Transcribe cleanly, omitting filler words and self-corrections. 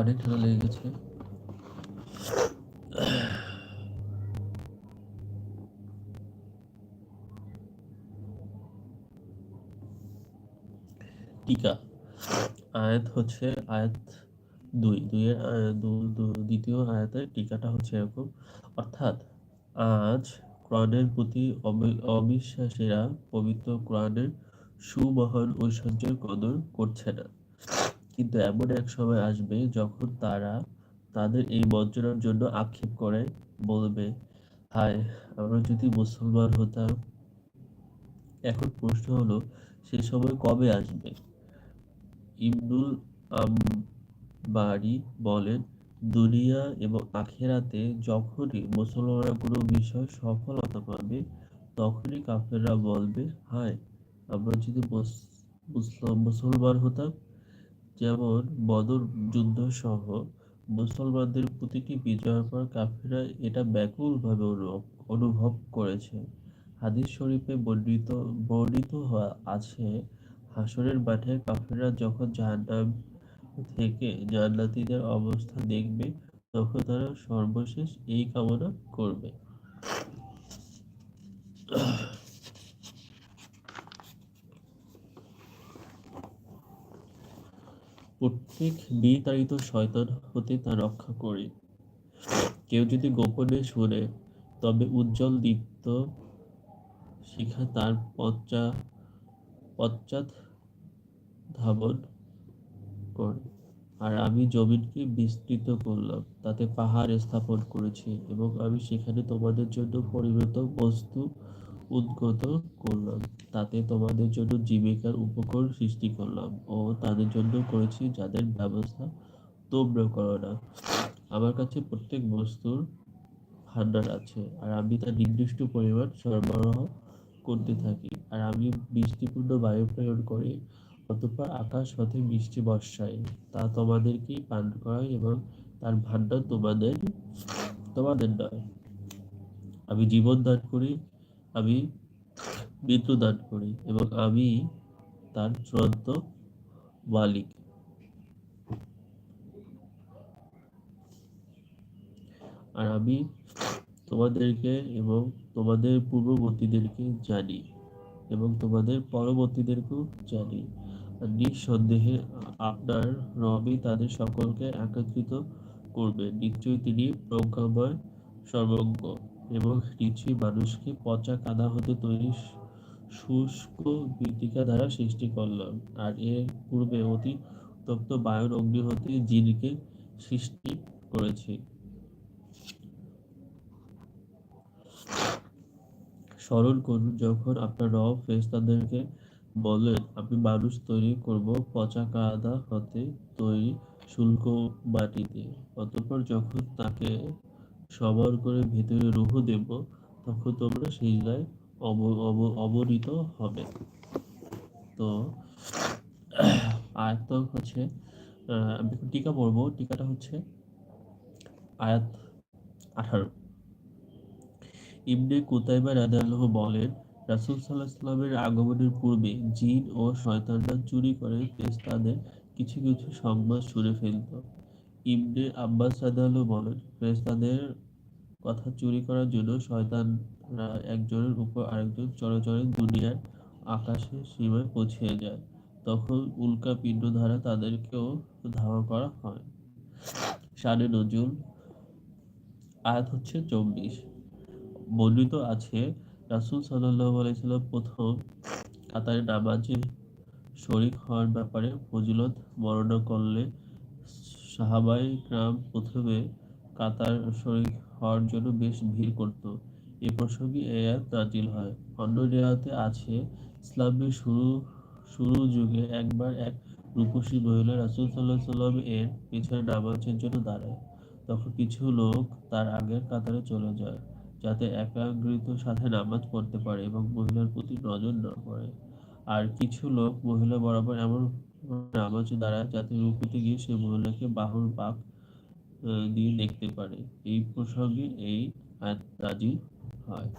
অনেক ঠান্ডা লেগে গেছে। টিকা আয়াত 2 দ্বিতীয় আয়াতের টিকাটা হচ্ছে এরকম, অর্থাৎ আজ কোরআনের প্রতি অবিশ্বাসীরা পবিত্র কোরআনের সুমহান ঐশ্বর্যের কদর করছে না, কিন্তু এমন এক সময় আসবে যখন তারা তাদের এই বঞ্চনার জন্য আক্ষেপ করে বলবে, হায়, আমরা যদি মুসলমান হতাম। এখন প্রশ্ন হলো, সে সময় কবে আসবে? ইবনুল আম্বারি বলেন, দুনিয়া এবং আখিরাতে যখনই মুসলমানরা কোনো বিষয়ে সফলতা পাবে, তখনই কাফেররা বলবে, হায়, আমরা যদি মুসলমান হতাম। যেমন বদর যুদ্ধ সহ মুসলমানদের প্রতিটি বিজয়ের পর কাফিররা এটা ব্যাকুলভাবে অনুভব করেছে। হাদিস শরীফে বর্ণিত আছে, হাসরের মাঠে কাফিররা যখন জাহান্নাম থেকে জান্নাতীদের অবস্থা দেখবে, তখন তারা সর্বশেষ এই কামনা করবে। প্রত্যেক বিতাড়িত শয়তান হতে তা রক্ষা করে। কেউ যদি গোপনে শুনে, তবে উজ্জ্বল দীপ্ত শিখা তার পশ্চাৎ ধাবন করে। আর আমি জমিনকে বিস্তৃত করলাম, তাতে পাহাড় স্থাপন করেছি, এবং আমি সেখানে তোমাদের জন্য পরিমিত বস্তু উদ্গত করলাম। তাতে তোমাদের জন্য জীবিকার উপকরণ সৃষ্টি করলাম, ও তাদের জন্য করেছি যাদের ব্যবস্থা তোমরা করো না। আমার কাছে প্রত্যেক বস্তুর ভান্ডার আছে, আর আমি তার নির্দিষ্ট পরিমাণ সরবরাহ করতে থাকি। আর আমি বৃষ্টিপূর্ণ বায়ু প্রেরণ করি, অতঃপর আকাশ হতে বৃষ্টি বর্ষায়, তা তোমাদেরকেই পান করাই, এবং তার ভান্ডার তোমাদের নয়। আমি জীবন দান করি, আমি মৃত্যু দান করি, এবং আমি তার চূড়ান্ত মালিক। আর আমি তোমাদেরকে এবং তোমাদের পূর্ববর্তীদেরকে জানি, এবং তোমাদের পরবর্তীদেরকেও জানি। আর নিঃসন্দেহে আপনার রবই তাদের সকলকে একত্রিত করবে। নিশ্চয়ই তিনি প্রজ্ঞাময়, সর্বজ্ঞ। এবং নিশ্চয়ই মানুষকে পচা কাদা হতে তৈরি শুষ্ক মৃত্তিকা দ্বারা সৃষ্টি করলাম, আর এর পূর্বে অতি উত্তপ্ত বায়ুর অগ্নি হতে জিনকে সৃষ্টি করেছি। স্মরণ করুন যখন আপনার রব ফেরেশতাদেরকে বললেন, আমি মানুষ তৈরি করব পচা কাদা হতে তৈরি শুষ্ক মাটি দিয়ে। অতঃপর যখন তাকে সবার করে ভেতরে রূহ দেব, তখন তোমরা সিজদায় অবনীত হবে। তো আয়াতটা হচ্ছে, আমি এখন টিকা পড়বো। টিকাটা হচ্ছে আয়াত 18। ইবনে কুতাইবা রাদিয়াল্লাহু বলেন, রাসূল সাল্লাল্লাহু আলাইহি ওয়াসাল্লামের আগমনের পূর্বে জিন ও শয়তানরা চুরি করে ফেরেশতাদের কিছু কিছু সংবাদ শুনে ফেলত। ইবনে আব্বাস রাদিয়াল্লাহু বলেন, ফেরেশতাদের কথা চুরি করার জন্য শয়তানরা একজনের উপর আরেকজন চড়ে চড়ে দুনিয়ার আকাশের সীমায় পৌঁছে যায়। তখন উল্কা পিণ্ড দ্বারা তাদেরকেও ধাওয়া করা হয়। শানে নজুল আয়াত হচ্ছে 24। বর্ণিত আছে, রাসূল সাল্লাল্লাহু আলাইহি ওয়াসাল্লাম প্রথম কাতারে নামাজে শরীক হওয়ার ব্যাপারে ফজিলত বর্ণনা করলে সাহাবায়ে কেরাম প্রথমে কাতার শরীক হওয়ার জন্য বেশ ভিড় করত। এ প্রসঙ্গে এই আয়াত নাজিল হয়। অন্য রিওয়ায়েতে আছে, ইসলামের শুরু যুগে একবার এক রূপসী মহিলা রাসূল সাল্লাল্লাহু আলাইহি ওয়াসাল্লাম এর পেছনে নামাজের জন্য দাঁড়ায়। তখন কিছু লোক তার আগের কাতারে চলে যায়, যাতে একাগ্রতার সাথে নামাজ পড়তে পারে এবং মহিলার প্রতি নজর না পড়ে। আর কিছু লোক মহিলা বরাবর এমন নামাজে দাঁড়ায় যাতে রুকুতে গিয়ে সে মহিলাকে বাহুর বাঁক দিয়ে দেখতে পারে। এই প্রসঙ্গে এই আয়াত নাজিল হয়।